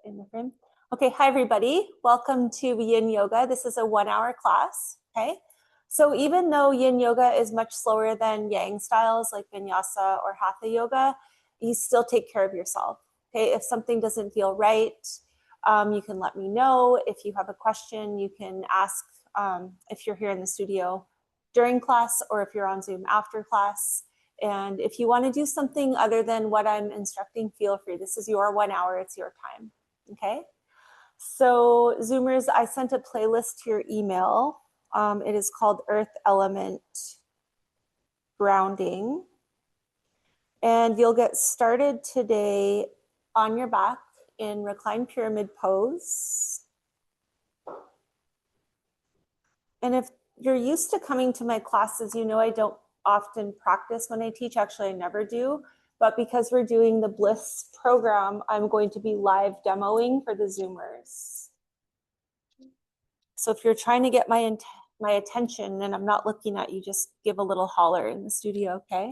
in the frame. Okay, hi everybody. Welcome to Yin Yoga. This is a 1-hour class, okay? So even though Yin Yoga is much slower than Yang styles like Vinyasa or Hatha Yoga, you still take care of yourself, okay? If something doesn't feel right, you can let me know. If you have a question, you can ask if you're here in the studio during class or if you're on Zoom after class. And if you want to do something other than what I'm instructing, feel free. This is your 1 hour, it's your time, okay? So Zoomers, I sent a playlist to your email. It is called Earth Element Grounding. And you'll get started today on your back in reclined pyramid pose. And if you're used to coming to my classes, you know I don't often practice when I teach. Actually, I never do. But because we're doing the Bliss program, I'm going to be live demoing for the Zoomers. So if you're trying to get my attention and I'm not looking at you, just give a little holler in the studio, okay?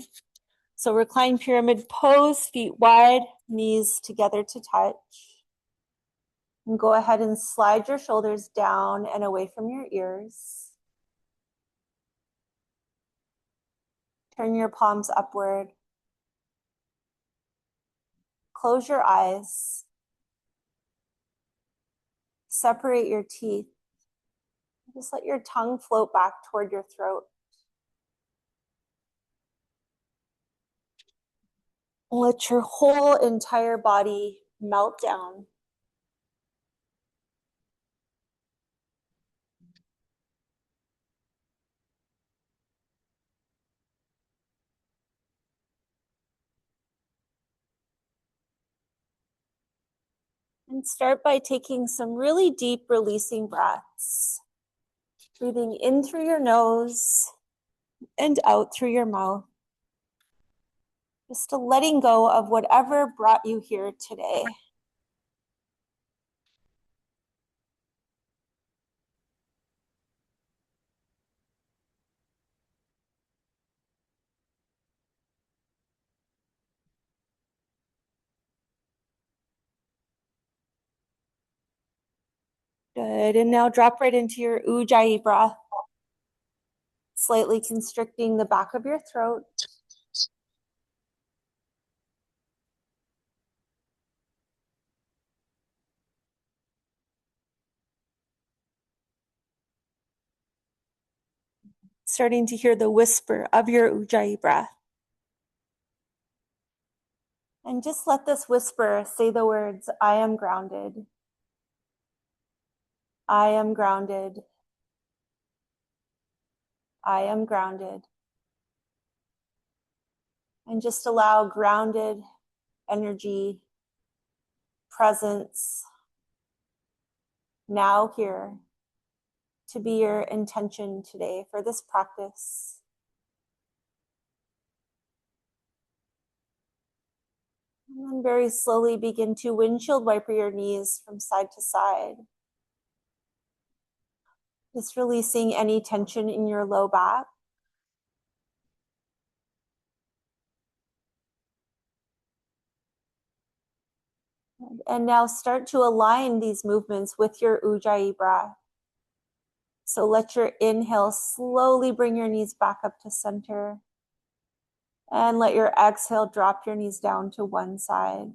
So recline pyramid pose, feet wide, knees together to touch. And go ahead and slide your shoulders down and away from your ears. Turn your palms upward. Close your eyes. Separate your teeth. Just let your tongue float back toward your throat. Let your whole entire body melt down. And start by taking some really deep releasing breaths. Breathing in through your nose and out through your mouth. Just a letting go of whatever brought you here today. Good, and now drop right into your Ujjayi breath. Slightly constricting the back of your throat. Starting to hear the whisper of your Ujjayi breath. And just let this whisper say the words, I am grounded. I am grounded. I am grounded. And just allow grounded energy, presence, now here, to be your intention today for this practice. And then very slowly begin to windshield wiper your knees from side to side. Just releasing any tension in your low back. And now start to align these movements with your Ujjayi breath. So let your inhale slowly bring your knees back up to center. And let your exhale drop your knees down to one side.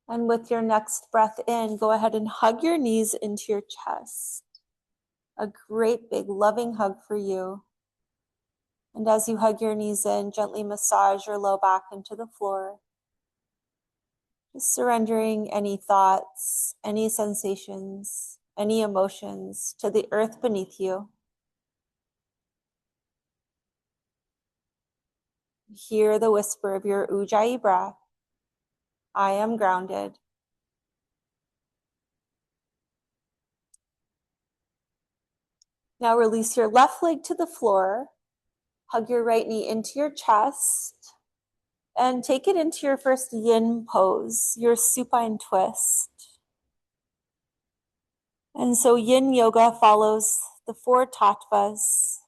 And with your next breath in, go ahead and hug your knees into your chest. A great big loving hug for you. And as you hug your knees in, gently massage your low back into the floor. Just surrendering any thoughts, any sensations, any emotions to the earth beneath you. Hear the whisper of your Ujjayi breath. I am grounded. Now release your left leg to the floor. Hug your right knee into your chest. And take it into your first yin pose, your supine twist. And so yin yoga follows the four tattvas.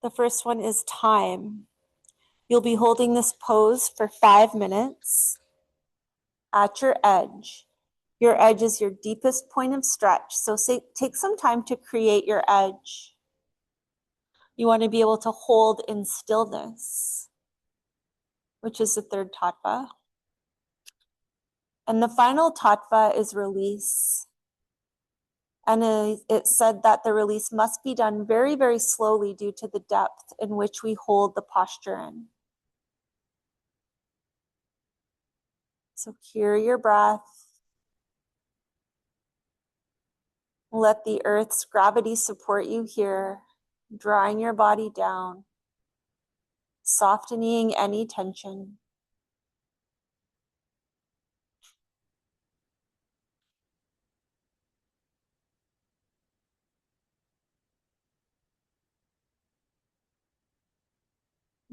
The first one is time. You'll be holding this pose for 5 minutes at your edge. Your edge is your deepest point of stretch. So take some time to create your edge. You want to be able to hold in stillness, which is the third tattva. And the final tattva is release. And it said that the release must be done very, very slowly due to the depth in which we hold the posture in. So hear your breath. Let the earth's gravity support you here, drawing your body down, softening any tension.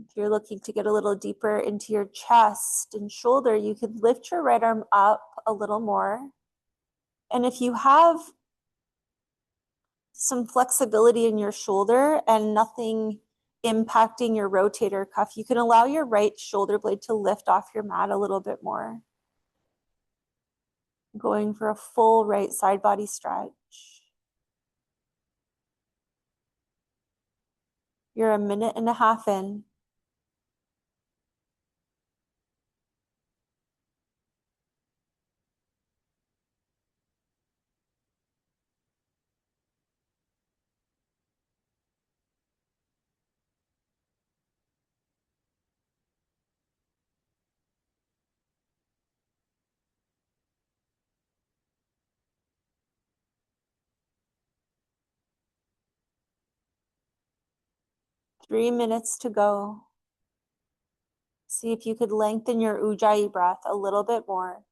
If you're looking to get a little deeper into your chest and shoulder, you could lift your right arm up a little more. And if you have some flexibility in your shoulder and nothing impacting your rotator cuff, you can allow your right shoulder blade to lift off your mat a little bit more. Going for a full right side body stretch. You're 1.5 minutes in. Three minutes to go. See if you could lengthen your ujjayi breath a little bit more.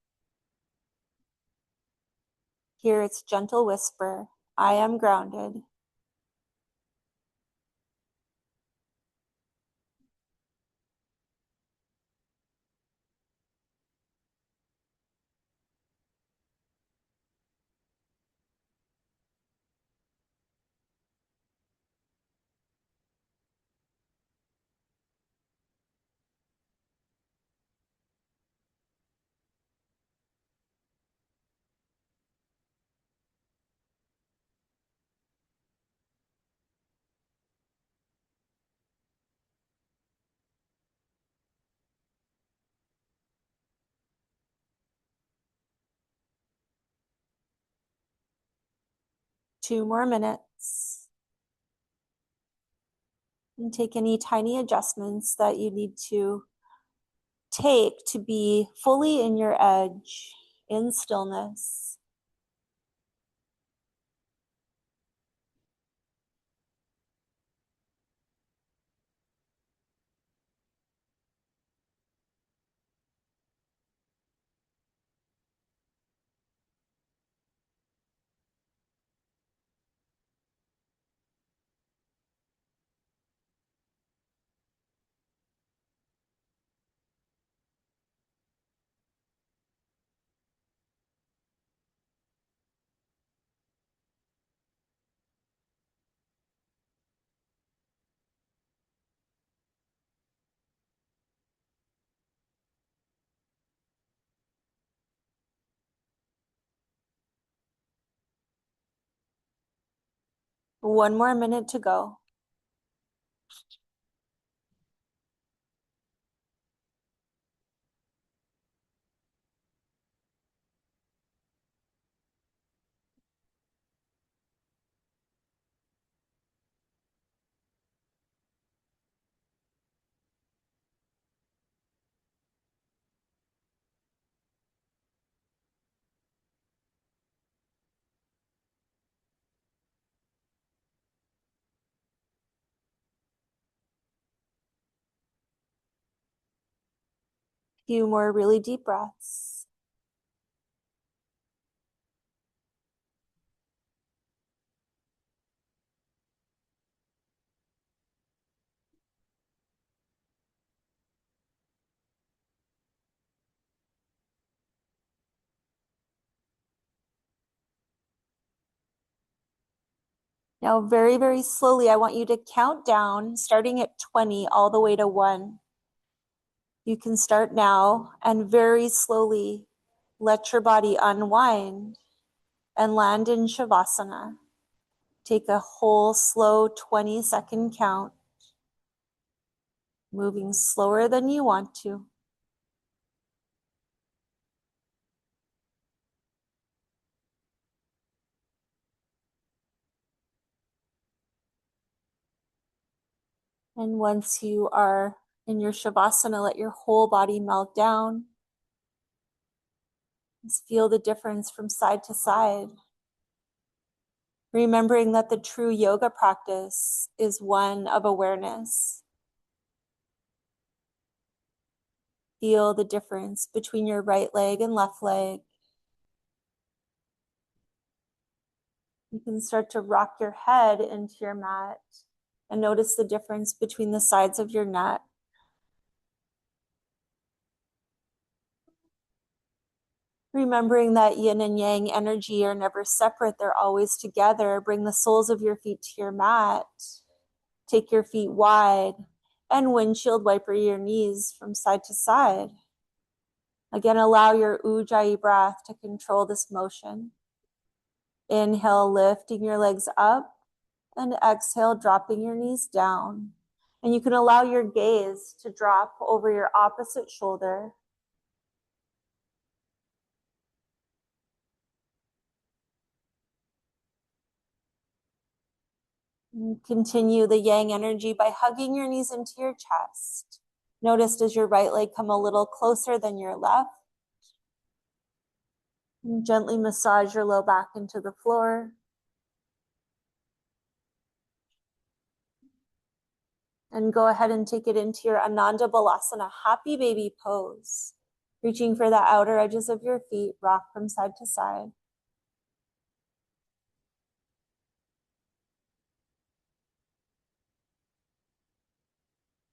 Hear its gentle whisper, I am grounded. Two more minutes. And take any tiny adjustments that you need to take to be fully in your edge, in stillness. One more minute to go. Few more really deep breaths. Now, very, very slowly, I want you to count down, starting at 20 all the way to 1. You can start now and very slowly let your body unwind and land in Shavasana. Take a whole slow 20-second count, moving slower than you want to. And once you are in your Shavasana, let your whole body melt down. Just feel the difference from side to side. Remembering that the true yoga practice is one of awareness. Feel the difference between your right leg and left leg. You can start to rock your head into your mat and notice the difference between the sides of your neck. Remembering that yin and yang energy are never separate, they're always together. Bring the soles of your feet to your mat. Take your feet wide and windshield wiper your knees from side to side. Again, allow your ujjayi breath to control this motion. Inhale, lifting your legs up, and exhale, dropping your knees down. And you can allow your gaze to drop over your opposite shoulder. And continue the yang energy by hugging your knees into your chest. Notice, does your right leg come a little closer than your left? And gently massage your low back into the floor. And go ahead and take it into your Ananda Balasana, happy baby pose. Reaching for the outer edges of your feet, rock from side to side.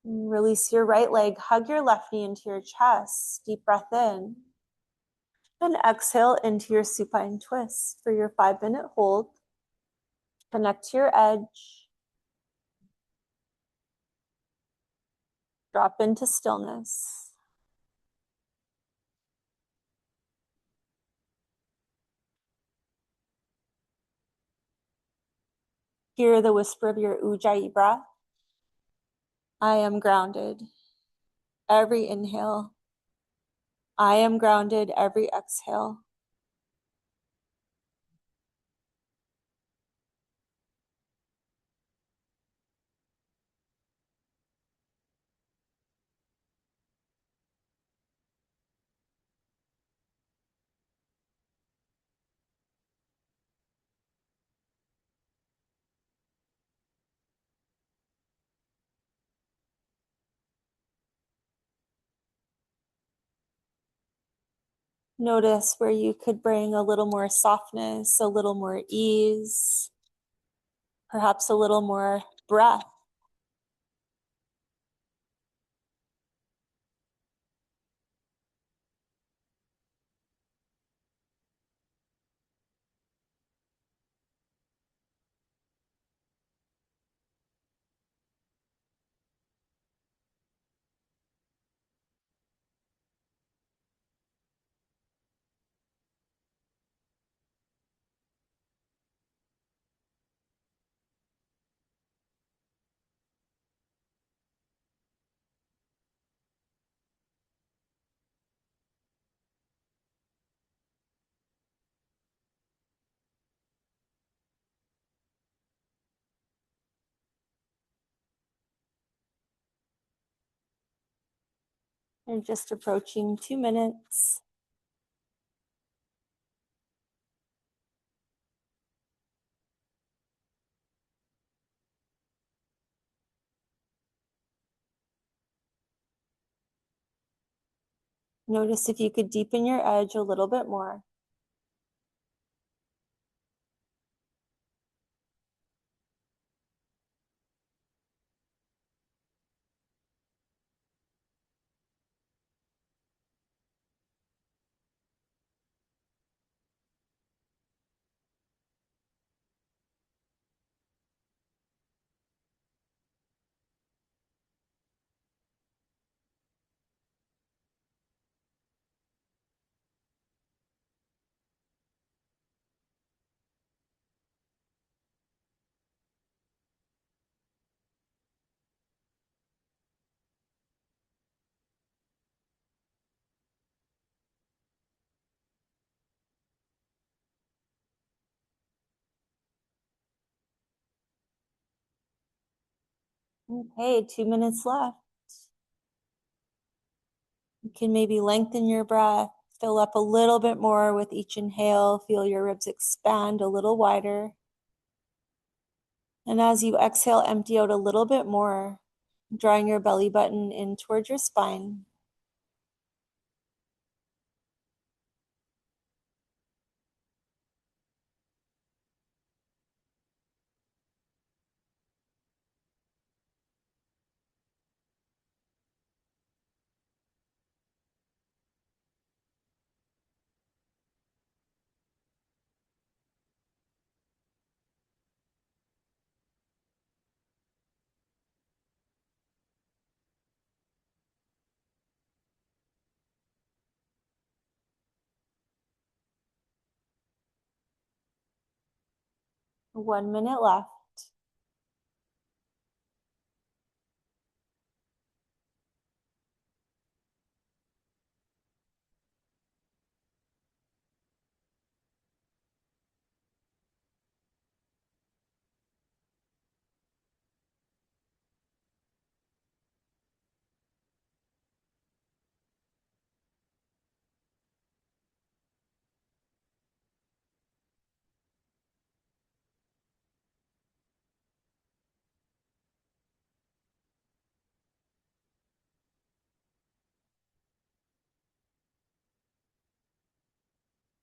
And release your right leg, hug your left knee into your chest. Deep breath in. And exhale into your supine twist for your 5-minute hold. Connect to your edge. Drop into stillness. Hear the whisper of your ujjayi breath. I am grounded. Every inhale. I am grounded. Every exhale. Notice where you could bring a little more softness, a little more ease, perhaps a little more breath. And just approaching 2 minutes. Notice if you could deepen your edge a little bit more. Okay, 2 minutes left. You can maybe lengthen your breath, fill up a little bit more with each inhale. Feel your ribs expand a little wider. And as you exhale, empty out a little bit more, drawing your belly button in towards your spine. One minute left.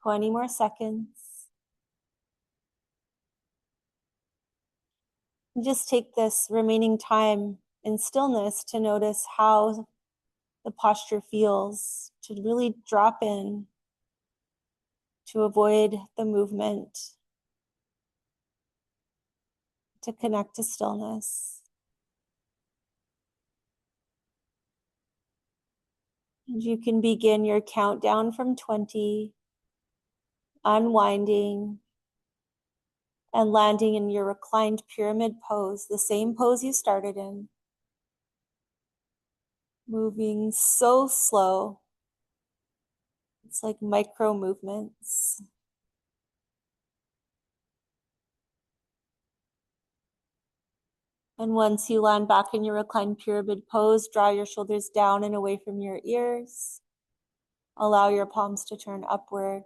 Twenty more seconds. And just take this remaining time in stillness to notice how the posture feels, to really drop in, to avoid the movement, to connect to stillness. And you can begin your countdown from 20, unwinding and landing in your reclined pyramid pose, the same pose you started in. Moving so slow. It's like micro movements. And once you land back in your reclined pyramid pose, draw your shoulders down and away from your ears. Allow your palms to turn upward.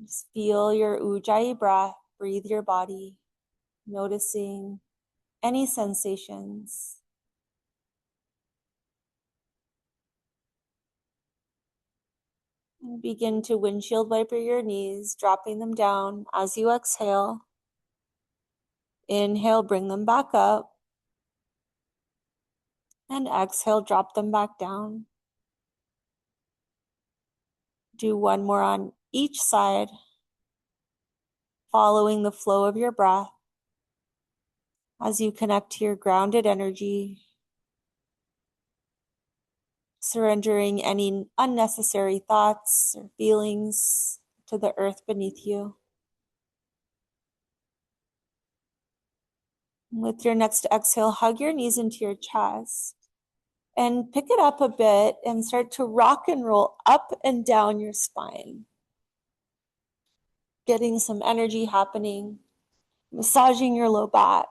Just feel your ujjayi breath, breathe your body, noticing any sensations. And begin to windshield wiper your knees, dropping them down as you exhale. Inhale, bring them back up. And exhale, drop them back down. Do one more on each side, following the flow of your breath as you connect to your grounded energy, surrendering any unnecessary thoughts or feelings to the earth beneath you. With your next exhale, hug your knees into your chest and pick it up a bit and start to rock and roll up and down your spine. Getting some energy happening, massaging your low back.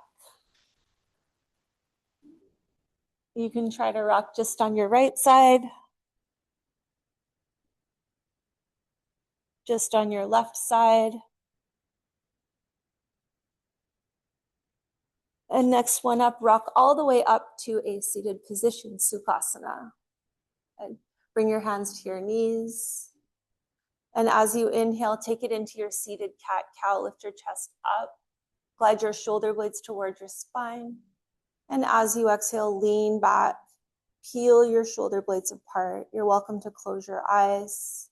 You can try to rock just on your right side, just on your left side. And next one up, rock all the way up to a seated position, Sukhasana. And bring your hands to your knees. And as you inhale, take it into your seated cat-cow, lift your chest up, glide your shoulder blades towards your spine. And as you exhale, lean back, peel your shoulder blades apart. You're welcome to close your eyes.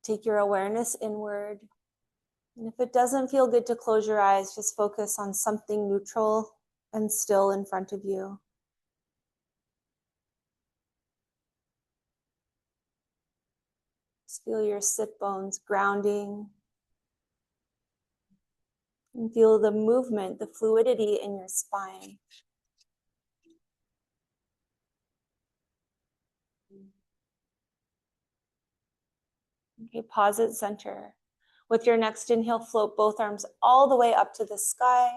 Take your awareness inward. And if it doesn't feel good to close your eyes, just focus on something neutral and still in front of you. Just feel your sit bones grounding. And feel the movement, the fluidity in your spine. Okay, pause at center. With your next inhale, float both arms all the way up to the sky.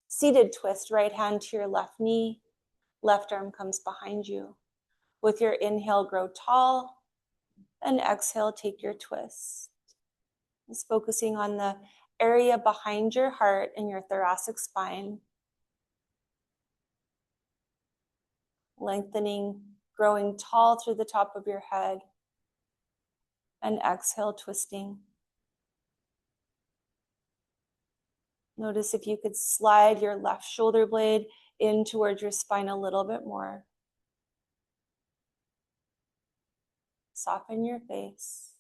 Seated twist, right hand to your left knee, left arm comes behind you. With your inhale, grow tall, and exhale, take your twist. Just focusing on the area behind your heart and your thoracic spine. Lengthening, growing tall through the top of your head, and exhale, twisting. Notice if you could slide your left shoulder blade in towards your spine a little bit more. Soften your face.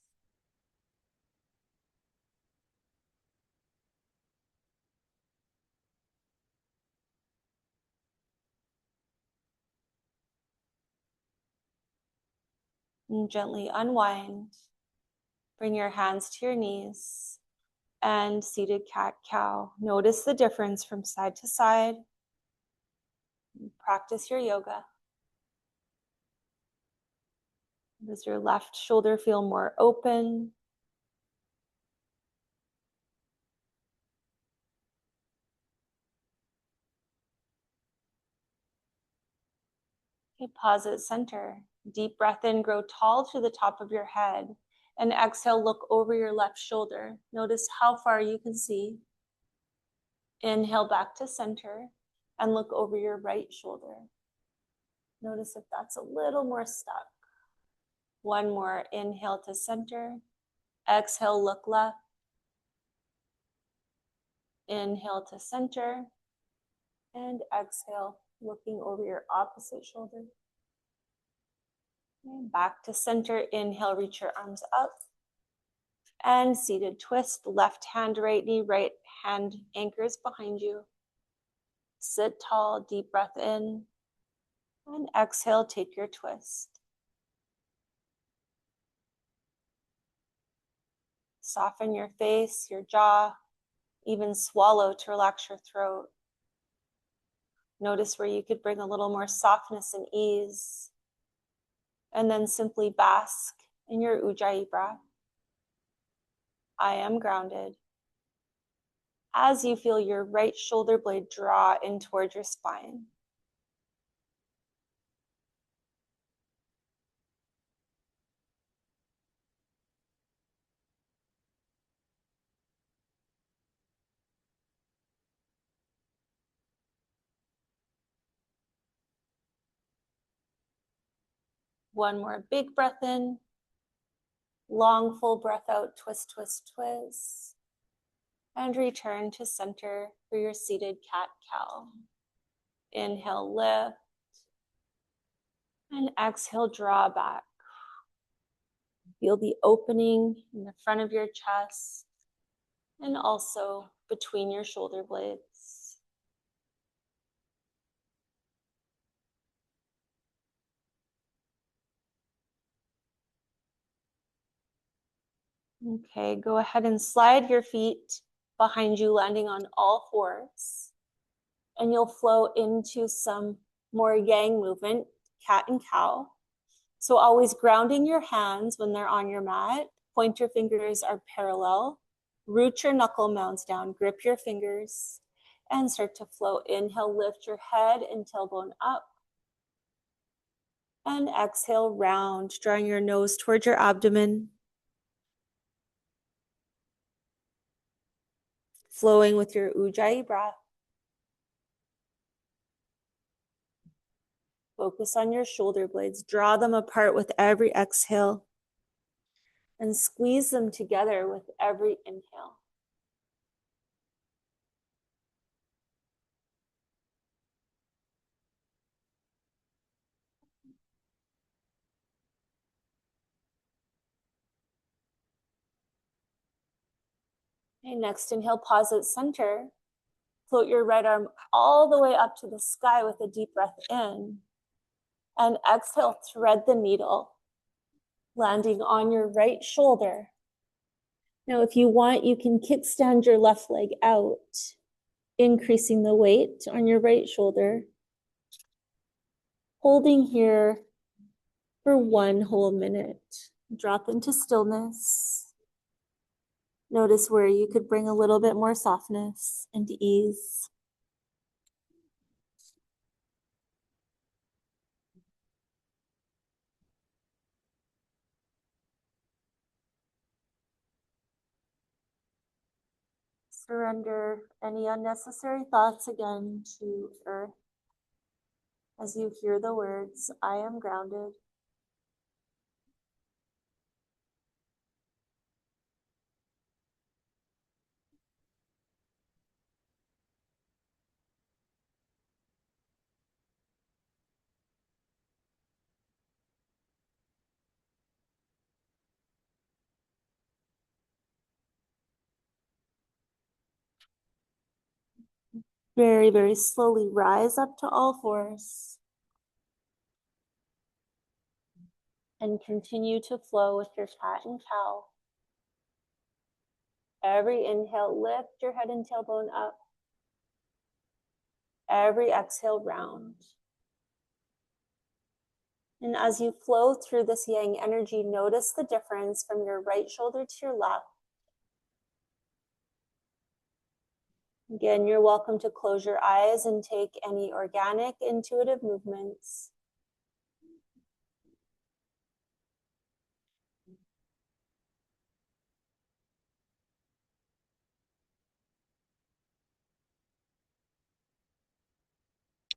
And gently unwind. Bring your hands to your knees and seated cat-cow. Notice the difference from side to side. Practice your yoga. Does your left shoulder feel more open? Okay, pause at center. Deep breath in, grow tall to the top of your head. And exhale, look over your left shoulder. Notice how far you can see. Inhale back to center and look over your right shoulder. Notice if that's a little more stuck. One more, inhale to center. Exhale, look left. Inhale to center. And exhale, looking over your opposite shoulder. And back to center. Inhale, reach your arms up. And seated twist, left hand, right knee, right hand anchors behind you. Sit tall, deep breath in. And exhale, take your twist. Soften your face, your jaw, even swallow to relax your throat. Notice where you could bring a little more softness and ease. And then simply bask in your Ujjayi breath. I am grounded. As you feel your right shoulder blade draw in toward your spine. One more big breath in. Long, full breath out, twist, twist, twist. And return to center for your seated cat-cow. Inhale, lift. And exhale, draw back. Feel the opening in the front of your chest and also between your shoulder blades. Okay, go ahead and slide your feet behind you, landing on all fours. And you'll flow into some more yang movement, cat and cow. So always grounding your hands when they're on your mat. Pointer fingers are parallel. Root your knuckle mounds down, grip your fingers, and start to flow. Inhale, lift your head and tailbone up. And exhale, round, drawing your nose towards your abdomen. Flowing with your Ujjayi breath. Focus on your shoulder blades. Draw them apart with every exhale. And squeeze them together with every inhale. Okay, next inhale, pause at center. Float your right arm all the way up to the sky with a deep breath in. And exhale, thread the needle, landing on your right shoulder. Now, if you want, you can kickstand your left leg out, increasing the weight on your right shoulder. Holding here for 1 whole minute. Drop into stillness. Notice where you could bring a little bit more softness and ease. Surrender any unnecessary thoughts again to earth as you hear the words, I am grounded. Very, very slowly rise up to all fours and continue to flow with your cat and cow. Every inhale, lift your head and tailbone up. Every exhale, round. And as you flow through this yang energy, notice the difference from your right shoulder to your left. Again, you're welcome to close your eyes and take any organic, intuitive movements.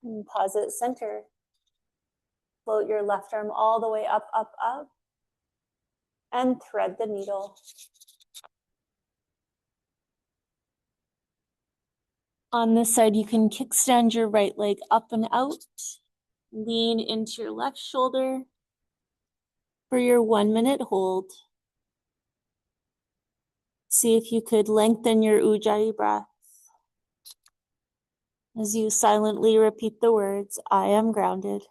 And pause at center. Float your left arm all the way up, up, up. And thread the needle. On this side, you can kickstand your right leg up and out. Lean into your left shoulder for your 1 minute hold. See if you could lengthen your Ujjayi breath as you silently repeat the words, I am grounded.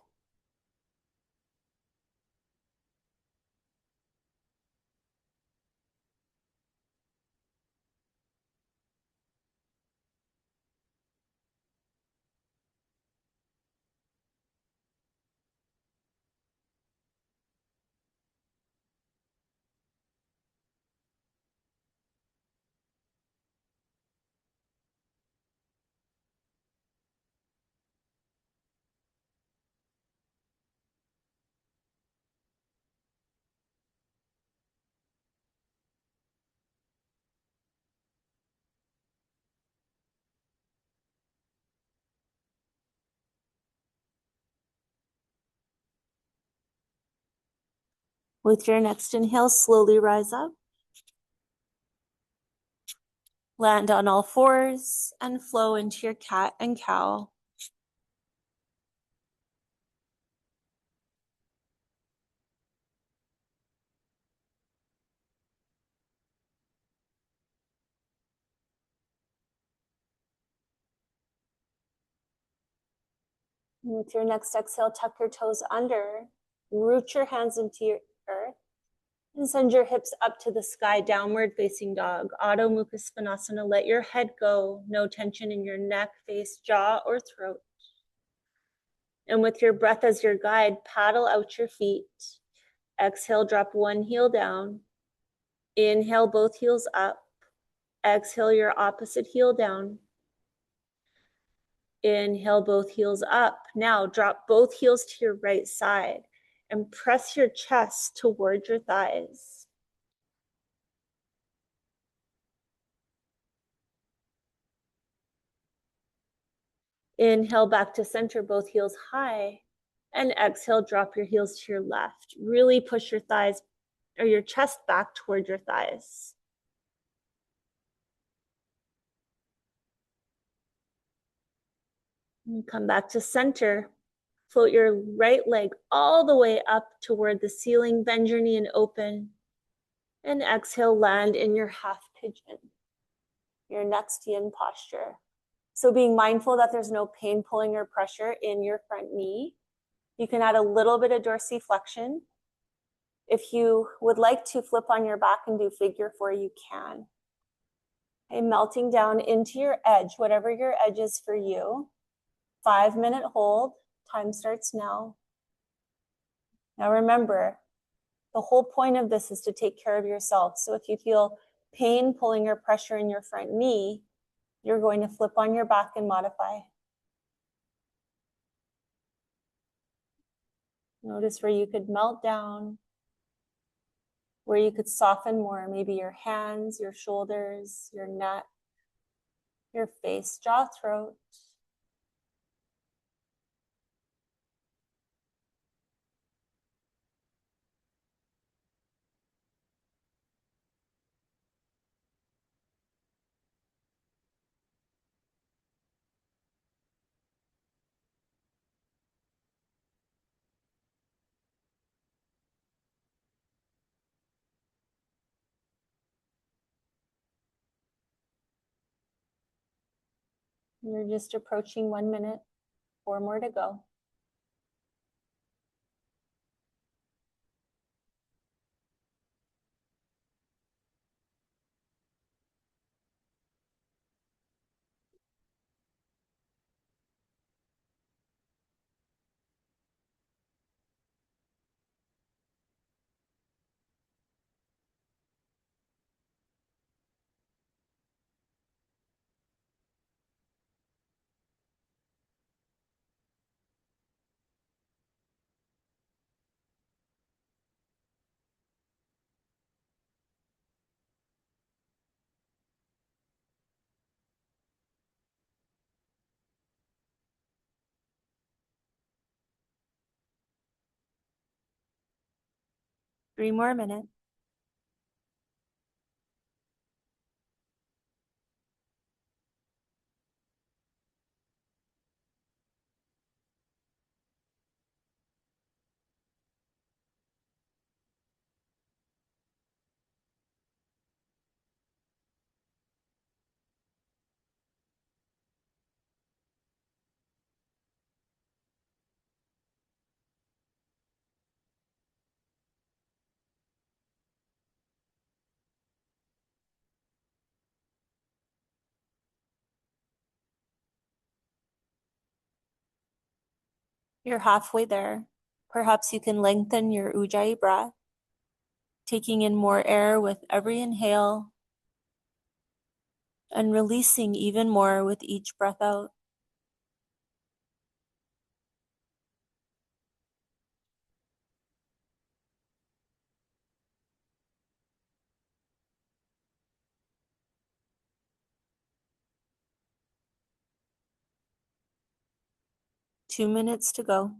With your next inhale, slowly rise up. Land on all fours and flow into your cat and cow. And with your next exhale, tuck your toes under, root your hands into your earth, and send your hips up to the sky, downward facing dog. Adho Mukha Svanasana, let your head go, no tension in your neck, face, jaw, or throat. And with your breath as your guide, paddle out your feet. Exhale, drop one heel down. Inhale, both heels up. Exhale, your opposite heel down. Inhale, both heels up. Now drop both heels to your right side and press your chest toward your thighs. Inhale back to center, both heels high. And exhale, drop your heels to your left. Really push your thighs or your chest back toward your thighs. And come back to center. Float your right leg all the way up toward the ceiling. Bend your knee and open. And exhale, land in your half pigeon, your next yin posture. So being mindful that there's no pain, pulling, or pressure in your front knee. You can add a little bit of dorsiflexion. If you would like to flip on your back and do figure four, you can. Okay, melting down into your edge, whatever your edge is for you. 5-minute hold. Time starts now. Now remember, the whole point of this is to take care of yourself. So if you feel pain, pulling, or pressure in your front knee, you're going to flip on your back and modify. Notice where you could melt down, where you could soften more, maybe your hands, your shoulders, your neck, your face, jaw, throat. You're just approaching 1 minute, 4 more to go. Three more minutes. You're halfway there. Perhaps you can lengthen your ujjayi breath, taking in more air with every inhale and releasing even more with each breath out. Two minutes to go.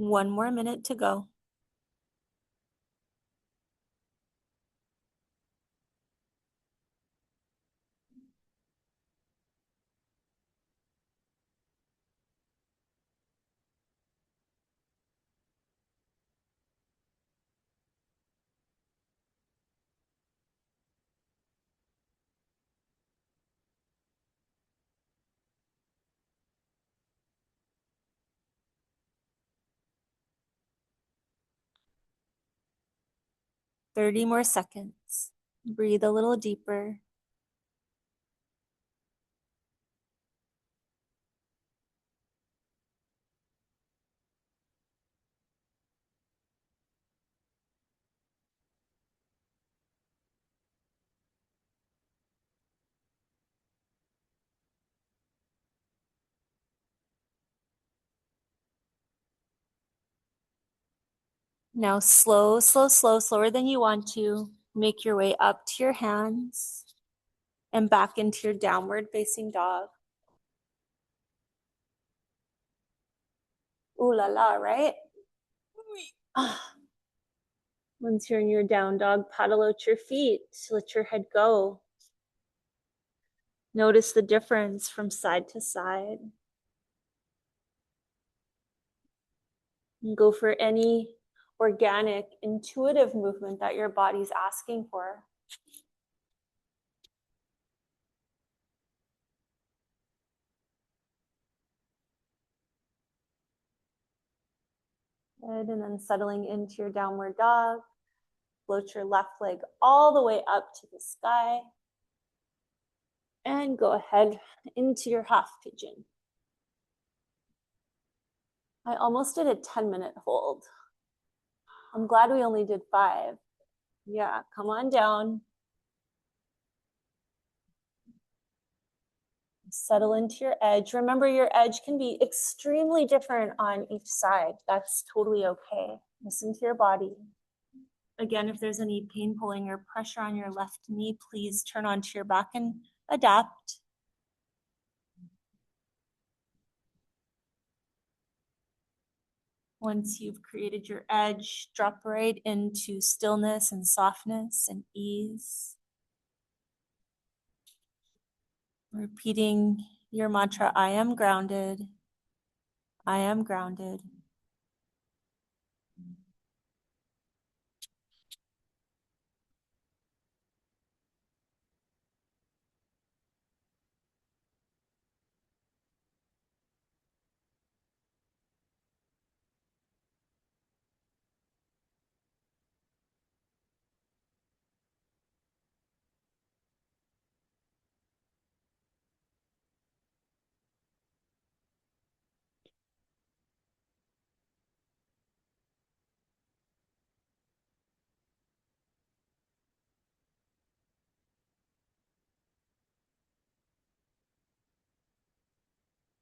One more minute to go. Thirty more seconds. Breathe a little deeper. Now slower than you want to. Make your way up to your hands and back into your downward facing dog. Ooh la la, right? Once you're in your down dog, paddle out your feet. Let your head go. Notice the difference from side to side. And go for any organic, intuitive movement that your body's asking for. Good. And then settling into your downward dog. Float your left leg all the way up to the sky. And go ahead into your half pigeon. I almost did a 10-minute hold. I'm glad we only did 5. Yeah, come on down. Settle into your edge. Remember, your edge can be extremely different on each side. That's totally okay. Listen to your body. Again, if there's any pain pulling or pressure on your left knee, please turn onto your back and adapt. Once you've created your edge, drop right into stillness and softness and ease. Repeating your mantra, I am grounded. I am grounded.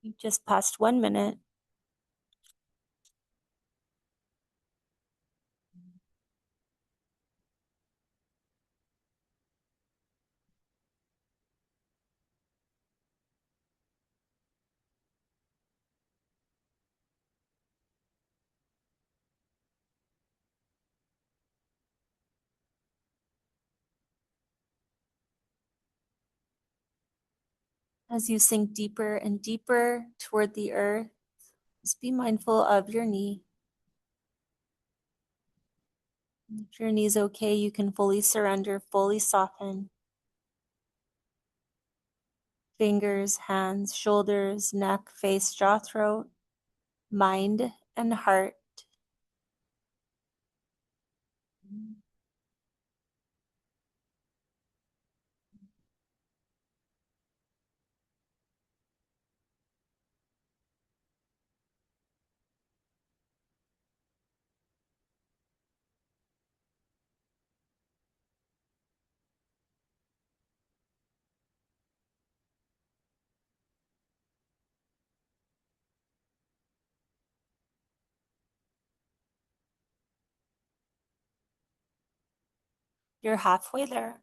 You've just passed 1 minute. As you sink deeper and deeper toward the earth, just be mindful of your knee. If your knee's okay, you can fully surrender, fully soften. Fingers, hands, shoulders, neck, face, jaw, throat, mind, and heart. You're halfway there.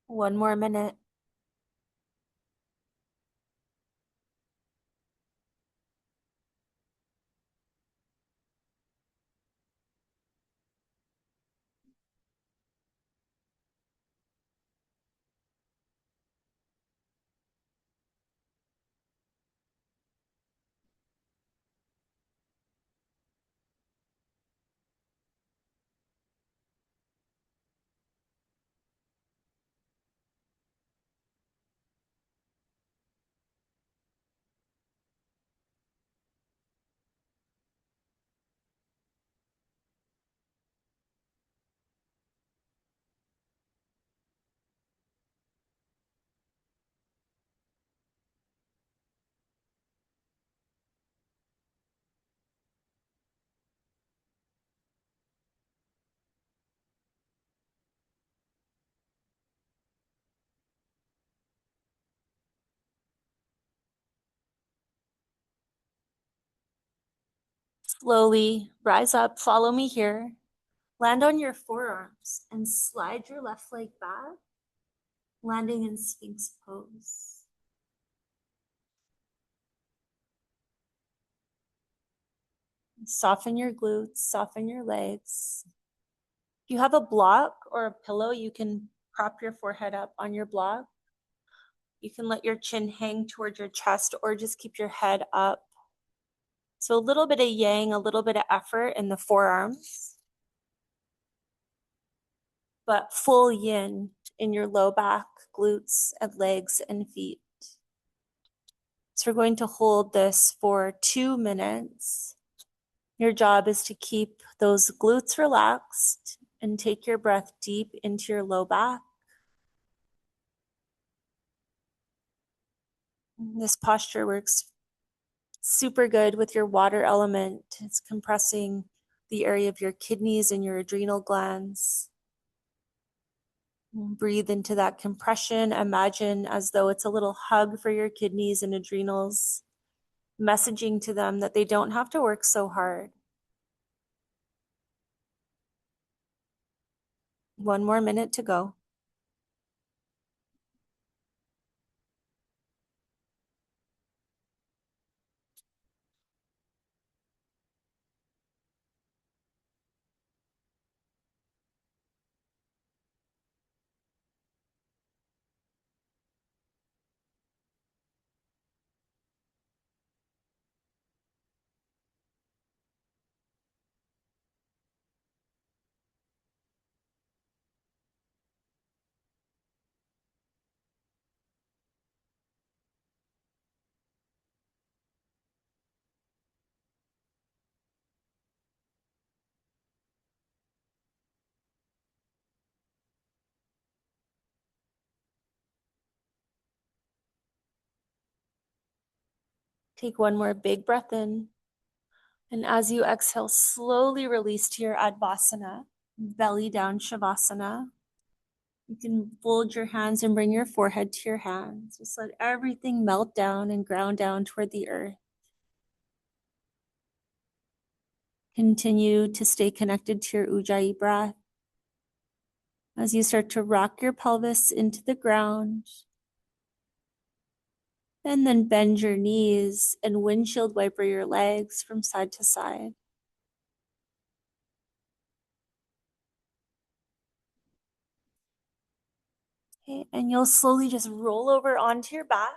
One more minute. Slowly rise up, follow me here. Land on your forearms and slide your left leg back, landing in Sphinx pose. Soften your glutes, soften your legs. If you have a block or a pillow, you can prop your forehead up on your block. You can let your chin hang towards your chest or just keep your head up. So a little bit of yang, a little bit of effort in the forearms, but full yin in your low back, glutes, and legs and feet. So we're going to hold this for 2 minutes. Your job is to keep those glutes relaxed and take your breath deep into your low back. This posture works super good with your water element. It's compressing the area of your kidneys and your adrenal glands. Breathe into that compression. Imagine as though it's a little hug for your kidneys and adrenals, messaging to them that they don't have to work so hard. 1 more minute to go. Take 1 more big breath in. And as you exhale, slowly release to your Advasana, belly down Shavasana. You can fold your hands and bring your forehead to your hands. Just let everything melt down and ground down toward the earth. Continue to stay connected to your Ujjayi breath. As you start to rock your pelvis into the ground, and then bend your knees and windshield wiper your legs from side to side. Okay, and you'll slowly just roll over onto your back.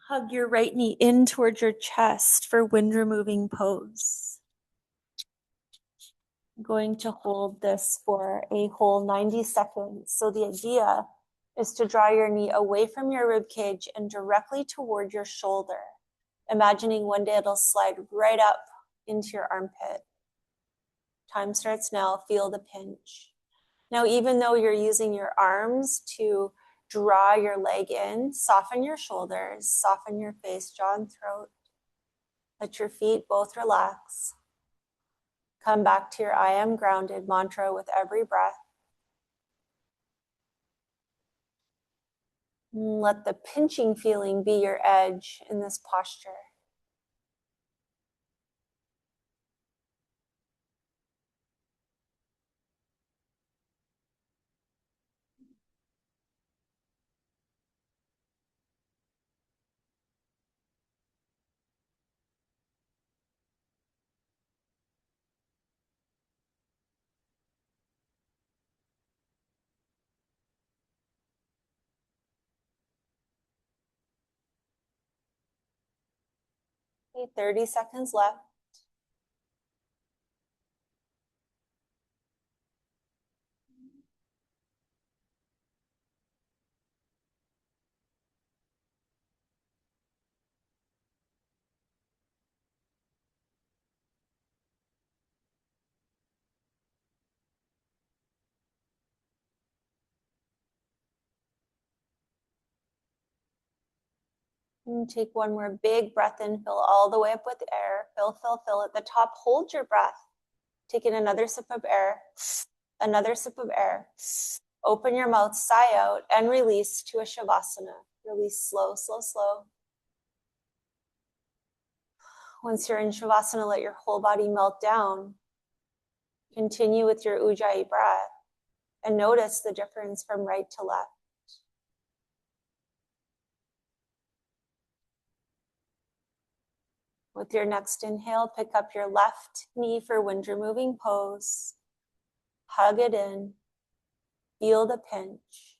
Hug your right knee in towards your chest for wind removing pose. I'm going to hold this for a whole 90 seconds. So the idea is to draw your knee away from your rib cage and directly toward your shoulder, imagining one day it'll slide right up into your armpit. Time starts now. Feel the pinch. Now, even though you're using your arms to draw your leg in, soften your shoulders, soften your face, jaw, and throat. Let your feet both relax. Come back to your I am grounded mantra with every breath. Let the pinching feeling be your edge in this posture. Okay, 30 seconds left. And take 1 more big breath in, fill all the way up with air. Fill, fill, fill. At the top, hold your breath. Take in another sip of air, another sip of air. Open your mouth, sigh out, and release to a Shavasana. Release slow, slow, slow. Once you're in Shavasana, let your whole body melt down. Continue with your Ujjayi breath and notice the difference from right to left. With your next inhale, pick up your left knee for wind removing pose. Hug it in. Feel the pinch.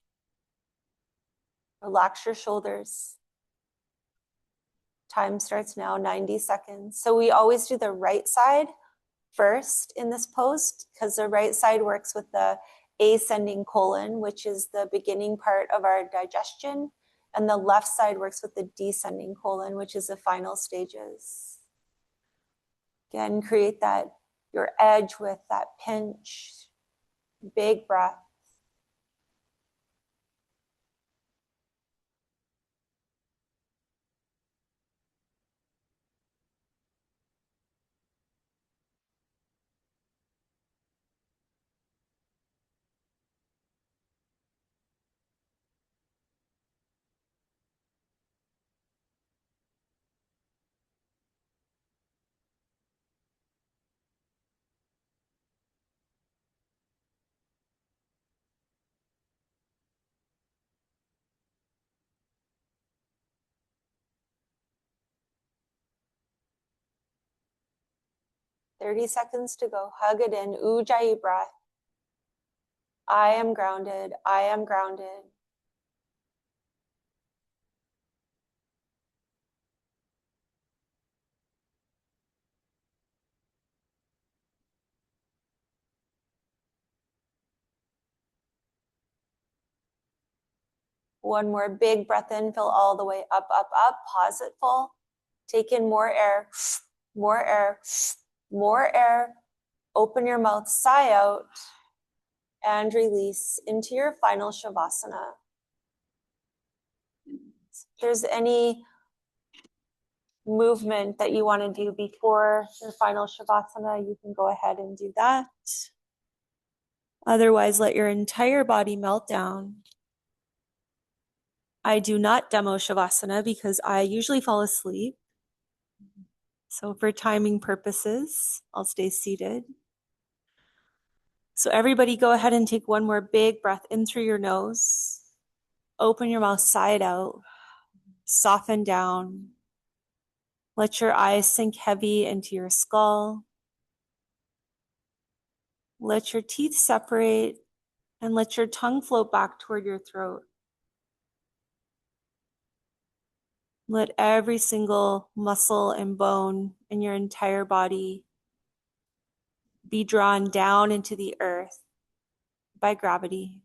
Relax your shoulders. Time starts now, 90 seconds. So we always do the right side first in this pose because the right side works with the ascending colon, which is the beginning part of our digestion, and the left side works with the descending colon, which is the final stages. Again, create that, your edge with that pinch, big breath. Thirty seconds to go. Hug it in. Ujjayi breath. I am grounded. I am grounded. One more big breath in. Fill all the way up, up, up. Pause it full. Take in more air, more air, more air. Open your mouth, sigh out, and release into your final Shavasana. If there's any movement that you want to do before your final Shavasana, you can go ahead and do that. Otherwise, let your entire body melt down. I do not demo Shavasana because I usually fall asleep. So for timing purposes, I'll stay seated. So everybody go ahead and take one more big breath in through your nose. Open your mouth side out. Soften down. Let your eyes sink heavy into your skull. Let your teeth separate and let your tongue float back toward your throat. Let every single muscle and bone in your entire body be drawn down into the earth by gravity.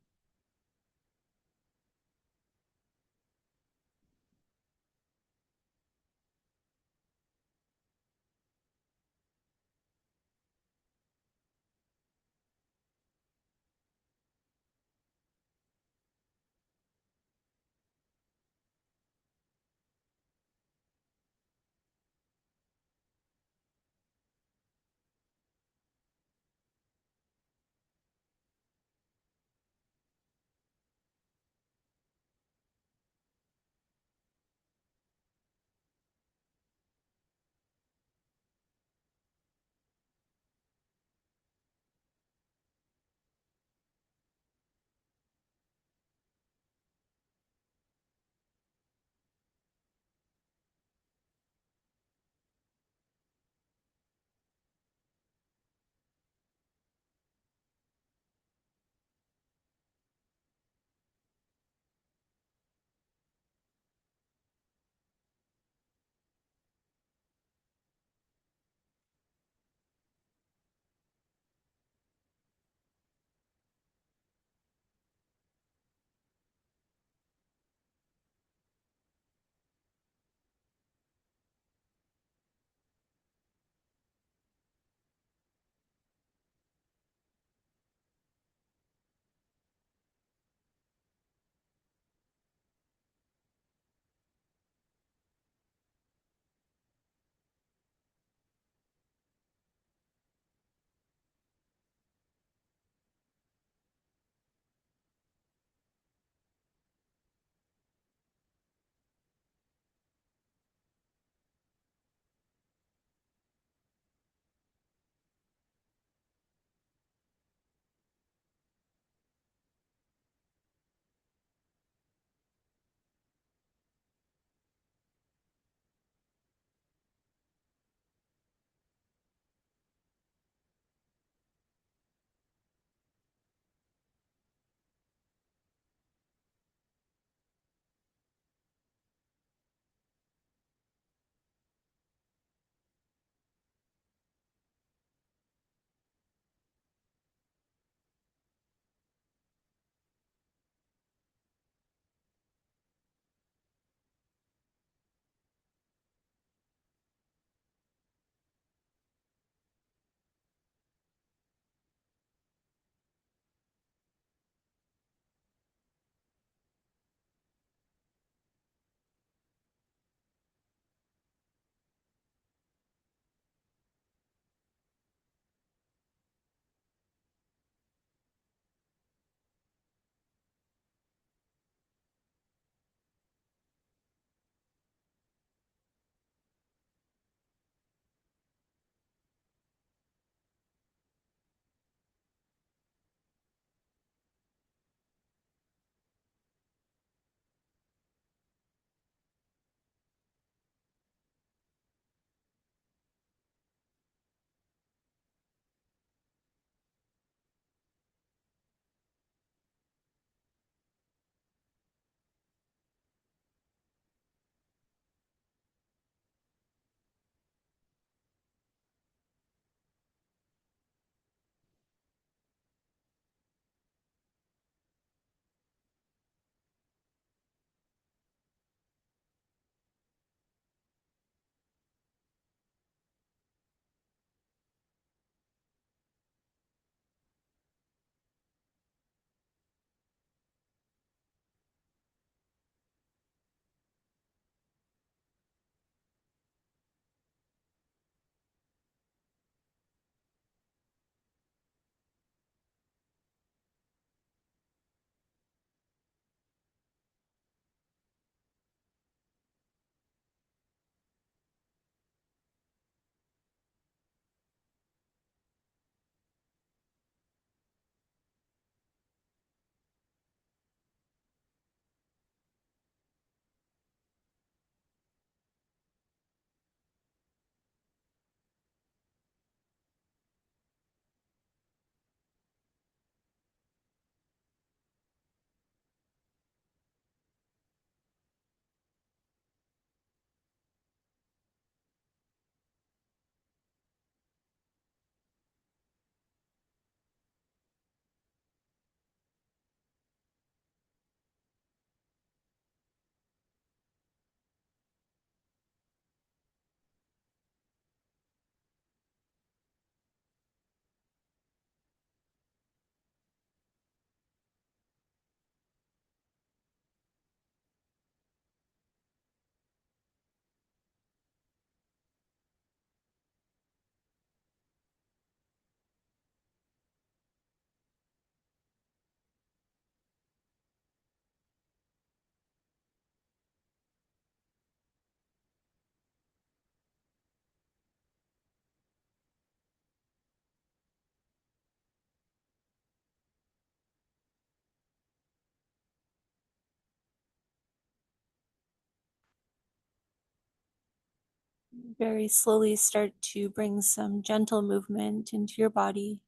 Very slowly start to bring some gentle movement into your body.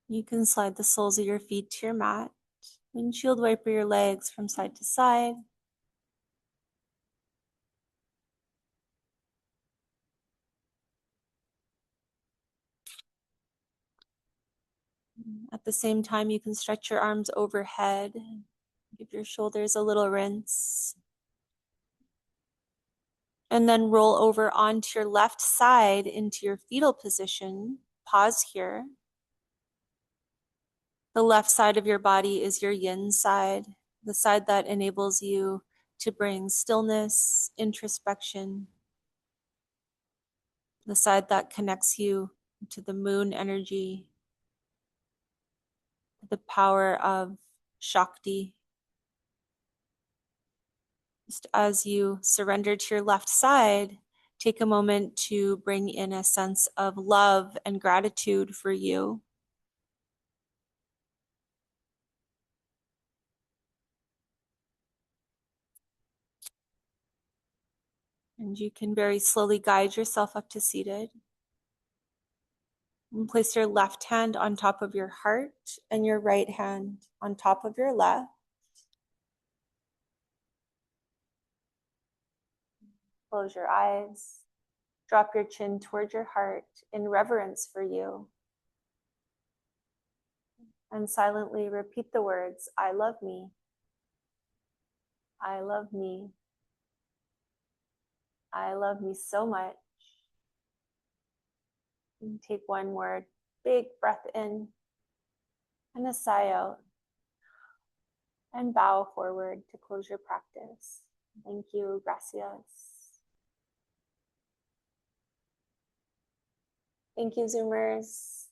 You can slide the soles of your feet to your mat. Windshield wiper your legs from side to side. At the same time, you can stretch your arms overhead. Give your shoulders a little rinse. And then roll over onto your left side into your fetal position. Pause here. The left side of your body is your yin side, the side that enables you to bring stillness, introspection, the side that connects you to the moon energy, the power of Shakti. Just as you surrender to your left side, take a moment to bring in a sense of love and gratitude for you. And you can very slowly guide yourself up to seated. And place your left hand on top of your heart and your right hand on top of your left. Close your eyes. Drop your chin toward your heart in reverence for you. And silently repeat the words, I love me. I love me. I love me so much. And take one more big breath in and a sigh out. And bow forward to close your practice. Thank you. Gracias. Thank you, Zoomers.